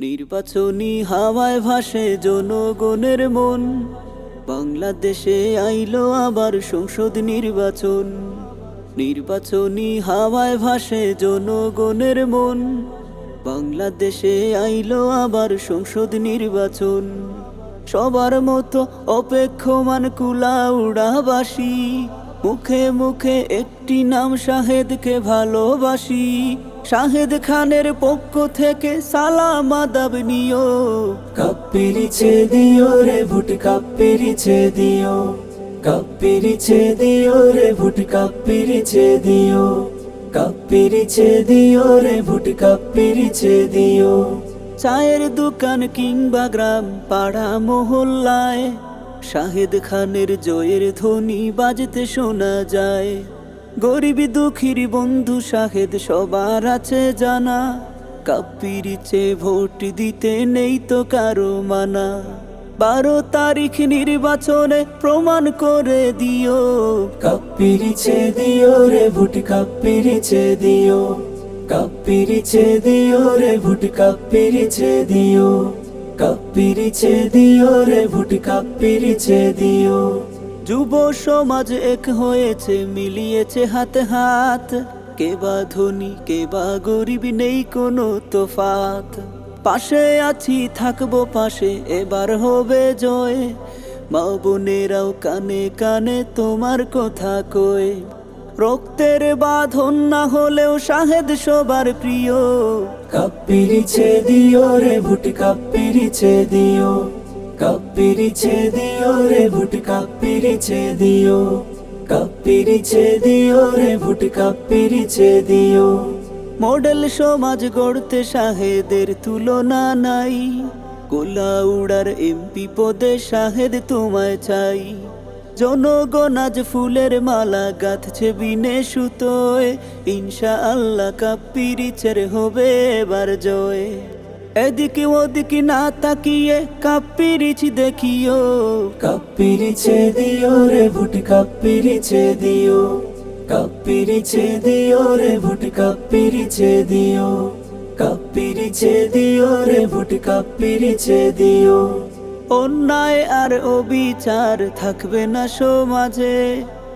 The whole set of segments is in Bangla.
নির্বাচনী হাওয়ায় ভাসে জনগণের মন। বাংলাদেশে আইলো আবার সংসদ নির্বাচন। নির্বাচনী হাওয়ায় ভাসে জনগণের মন। বাংলাদেশে আইলো আবার সংসদ নির্বাচন। সবার মতো অপেক্ষমান কুলাউড়াবাসী, মুখে মুখে একটি নাম শাহেদকে ভালোবাসি। শাহেদ খানের পক্ষ থেকে সালাম আদাব নিও। কাপ্পিরিছে দিও রে ভোট, কাপ্পিরিছে দিও, কাপ্পিরিছে দিও রে ভোট, কাপ্পিরিছে দিও, কাপ্পিরিছে দিও রে ভোট, কাপ্পিরিছে দিও। চায়ের দোকান কিংবা গ্রাম পাড়া মহল্লায় শাহেদ খানের জয়ের ধ্বনি বাজতে শোনা যায়। গরিব দুঃখীর বন্ধু শাহেদ সবার আছে জানা। কাপ্পিরিছে ভোট দিতে নেই তো কারো মানা। 12 তারিখ নির্বাচনে প্রমাণ করে দিও। কাপ্পিরিছে দিও রে ভোট, কাপ্পিরিছে দিও, কাপ্পিরিছে দিও রে ভোট, কাপ্পিরিছে দিও, কাপ্পিরিছে দিও রে ভোট, কাপ্পিরিছে দিও। যুব সমাজ এক হয়েছে, মিলিয়েছে হাতে হাত। কে বা ধনী কে বা গরিব, নেই কোনো তফাত। পাশে আছি থাকবো পাশে, এবার হবে জয়। মা বোনেরাও কানে কানে তোমার কথা কয়। রক্তের বাঁধন না হলেও শাহেদ সবার প্রিয়। কাপ্পিরিছে দিও রে ভোট, কাপ্পিরিছে দিও, কাপ্পিরিছে দিও রে ভোট, কাপ্পিরিছে দিও, কাপ্পিরিছে দিও রে ভোট, কাপ্পিরিছে দিও। মডেল সমাজ গড়তে শাহেদের তুলনা নাই। কুলাউড়ার এমপি পদে শাহেদ তোমায় চাই। জনগণ আজ ফুলের মালা গাঁথছে বিনে সুতোয়। ইনশাআল্লাহ কাপ্পিরিছের হবে এবার জয়। এদিকে ওদিকে না তাকিয়ে কাপ্পিরিচ দেখিও। কাপ্পিরিছে দিও রে ভোট, কাপ্পিরিছে দিও, কাপ্পিরিছে দিও রে ভোট, কাপ্পিরিছে দিও, কাপ্পিরিছে দিও রে ভোট, কাপ্পিরিছে দিও। অন্যায় আর অবিচার থাকবে না সমাজে।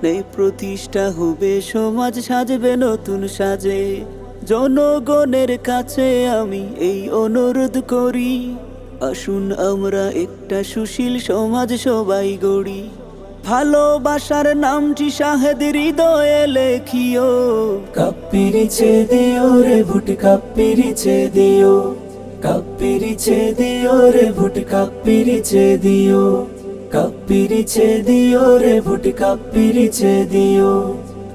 নেই প্রতিষ্ঠা হবে সমাজ, সাজবে নতুন সাজে। জনগণের কাছে আমি এই অনুরোধ করি, আসুন আমরা একটা সুশীল সমাজ সবাই গড়ি। ভালোবাসার নামটি শাহেদ হৃদয়ে লেখিও। কাপ্পিরিছে দিও রে ভোট, কাপ্পিরিছে দিও, কাপ্পিরিছে দিও রে ভোট, কাপ্পিরিছে দিও, কাপ্পিরিছে দিও রে ভোট, কাপ্পিরিছে দিও,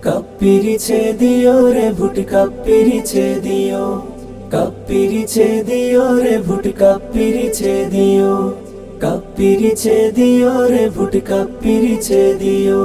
কাপ্পিরিছে দিও রে ভোট, কাপ্পিরিছে দিও, কাপ্পিরিছে দিও রে ভোট, কাপ্পিরিছে দিও, কাপ্পিরিছে দিও রে ভোট, কাপ্পিরিছে দিও।